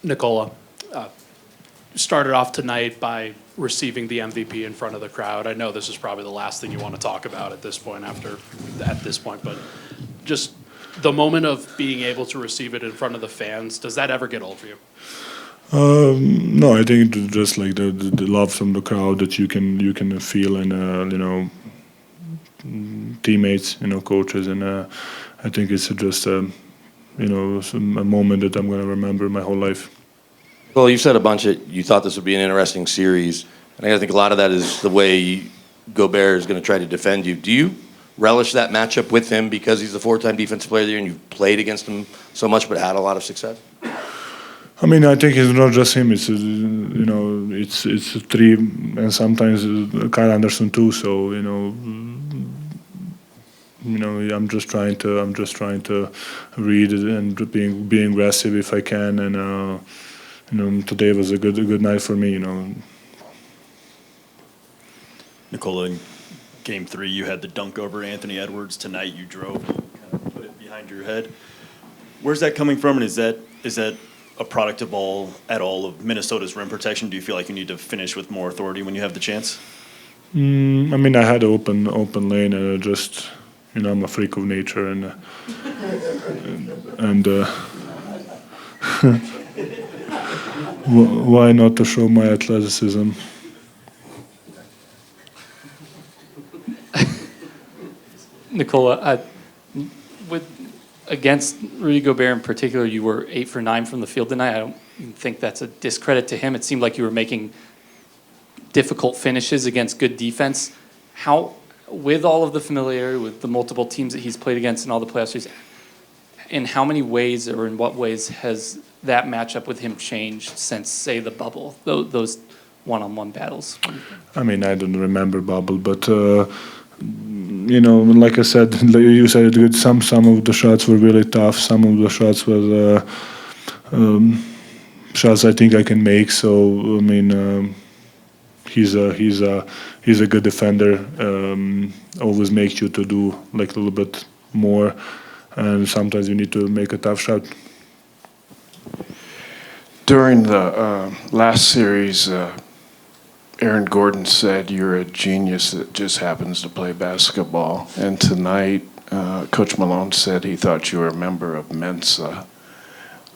Nikola, started off tonight by receiving the MVP in front of the crowd. I know this is probably the last thing you want to talk about at this point, but just the moment of being able to receive it in front of the fans, does that ever get old for you? No, I think it's just like the love from the crowd that you can feel, and teammates, coaches, and I think it's just a moment that I'm going to remember my whole life. Well, you said a bunch that you thought this would be an interesting series, and I think a lot of that is the way Gobert is going to try to defend you. Do you relish that matchup with him because he's a four-time defensive player of the year and you've played against him so much but had a lot of success? I mean, I think it's not just him. It's it's three, and sometimes Kyle Anderson too. So I'm just trying to read it and being aggressive if I can, and today was a good night for me. Nikola, in Game 3, you had the dunk over Anthony Edwards. Tonight, you drove and kind of put it behind your head. Where's that coming from, and is that a product of Minnesota's rim protection? Do you feel like you need to finish with more authority when you have the chance? I mean, I had an open lane, and just I'm a freak of nature, and why not to show my athleticism? Nikola, against Rudy Gobert in particular, you were 8 for 9 from the field tonight. I don't think that's a discredit to him. It seemed like you were making difficult finishes against good defense. How, with all of the familiarity with the multiple teams that he's played against in all the playoff series, in how many ways or in what ways has that matchup with him changed since, say, the bubble, those one-on-one battles? I mean, I don't remember bubble, but like I said, like you said it good. Some of the shots were really tough. Some of the shots were shots I think I can make. So I mean, he's a good defender. Always makes you to do like a little bit more, and sometimes you need to make a tough shot. During the last series, Aaron Gordon said you're a genius that just happens to play basketball. And tonight, Coach Malone said he thought you were a member of Mensa.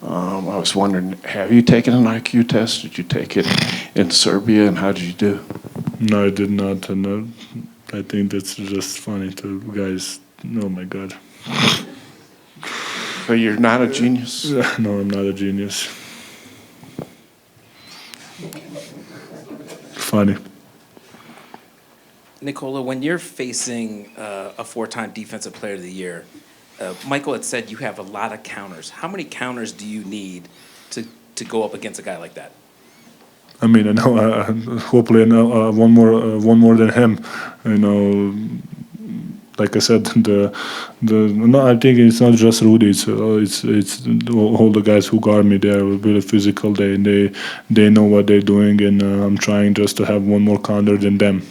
I was wondering, have you taken an IQ test? Did you take it in Serbia, and how did you do? No, I did not, and I think that's just funny to guys. Oh my God. So you're not a genius? No, I'm not a genius. Funny. Nikola, when you're facing a four-time Defensive Player of the Year, Michael had said you have a lot of counters. How many counters do you need to go up against a guy like that? I mean, I know. Hopefully, one more than him. Like I said, no, I think it's not just Rudy. It's all the guys who guard me. They're really physical. They know what they're doing, and I'm trying just to have one more counter than them.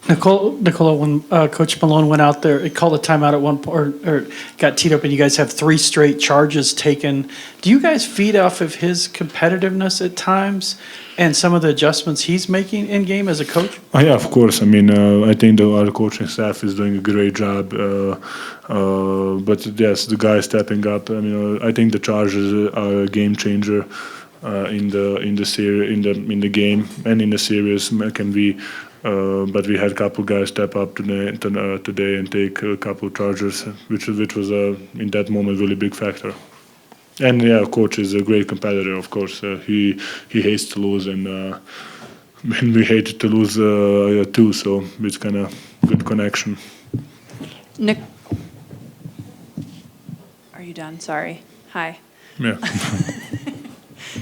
Nikola, when Coach Malone went out there, it called a timeout at one point, or got teed up, and you guys have 3 straight charges taken. Do you guys feed off of his competitiveness at times and some of the adjustments he's making in game as a coach? Yeah, of course. I mean, I think our coaching staff is doing a great job. But yes, the guy stepping up. I mean, I think the Chargers are a game changer in the game and in the series. Can be. But we had a couple guys step up today and take a couple charges, which was in that moment really big factor. And yeah, coach is a great competitor. Of course, he hates to lose, and we hate to lose too. So it's kind of good connection. Nick, are you done? Sorry. Hi. Yeah.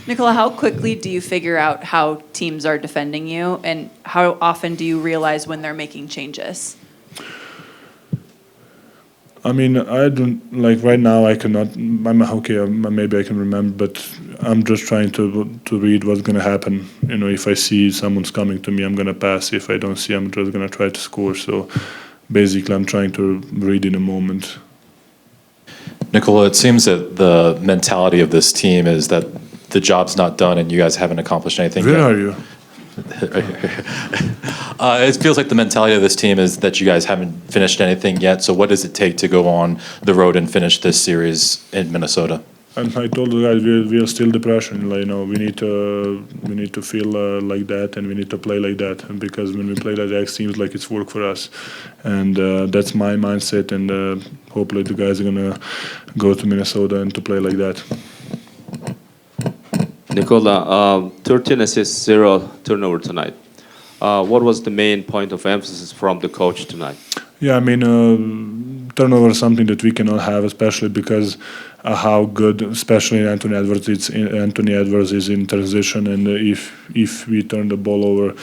Nikola, how quickly do you figure out how teams are defending you, and how often do you realize when they're making changes? I mean, I don't like right now. I cannot. I'm okay. Maybe I can remember, but I'm just trying to read what's gonna happen. If I see someone's coming to me, I'm gonna pass. If I don't see, I'm just gonna try to score. So basically, I'm trying to read in a moment. Nikola, it seems that the mentality of this team is that the job's not done and you guys haven't accomplished anything Where yet. are you? It feels like the mentality of this team is that you guys haven't finished anything yet. So what does it take to go on the road and finish this series in Minnesota? And I told the guys we are still depression. Like, we need to feel like that, and we need to play like that. And because when we play like that, it seems like it's work for us, and that's my mindset. And hopefully the guys are gonna go to Minnesota and to play like that. Nikola, 13 assists, 0 turnover tonight. What was the main point of emphasis from the coach tonight? Yeah, I mean, turnover is something that we cannot have, especially because how good, especially Anthony Edwards, is in transition, and if we turn the ball over,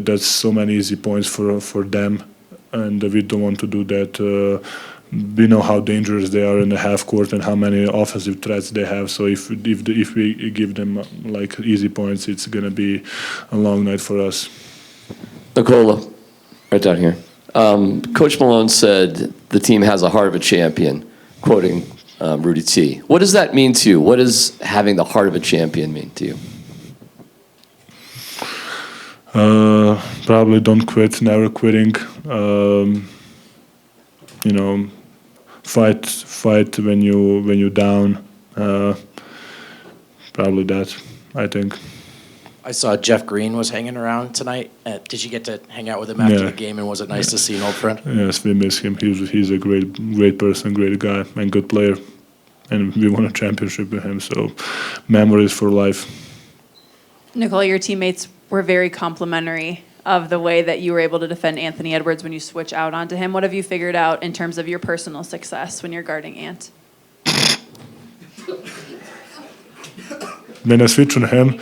that's so many easy points for them, and we don't want to do that. We know how dangerous they are in the half court and how many offensive threats they have. So if we give them like easy points, it's gonna be a long night for us. Nikola, right down here. Coach Malone said the team has a heart of a champion, quoting Rudy T. What does that mean to you? What does having the heart of a champion mean to you? Probably don't quit, never quitting. Fight when you down. Probably that, I think. I saw Jeff Green was hanging around tonight. Did you get to hang out with him after Yeah. the game, and was it nice to see an old friend? Yes, we miss him. He's a great person, great guy, and good player. And we won a championship with him, so memories for life. Nikola, your teammates were very complimentary of the way that you were able to defend Anthony Edwards when you switch out onto him. What have you figured out in terms of your personal success when you're guarding Ant? When I switch on him,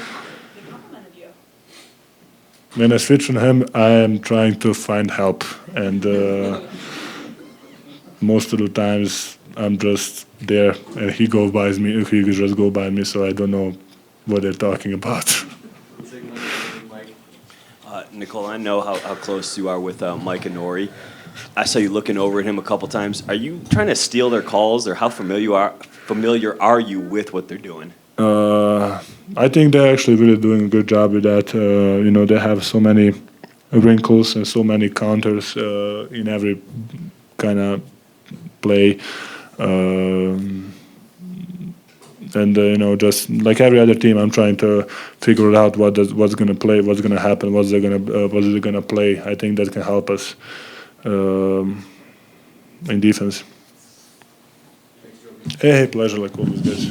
I am trying to find help, and most of the times I'm just there, and he just go by me, so I don't know what they're talking about. Nikola, I know how close you are with Mike and Nori. I saw you looking over at him a couple times. Are you trying to steal their calls, or how familiar are you with what they're doing? I think they're actually really doing a good job with that. They have so many wrinkles and so many counters in every kind of play. Just like every other team, I'm trying to figure out what's gonna play, what's gonna happen, what they're gonna play. I think that can help us in defense. Hey, pleasure, like always, guys.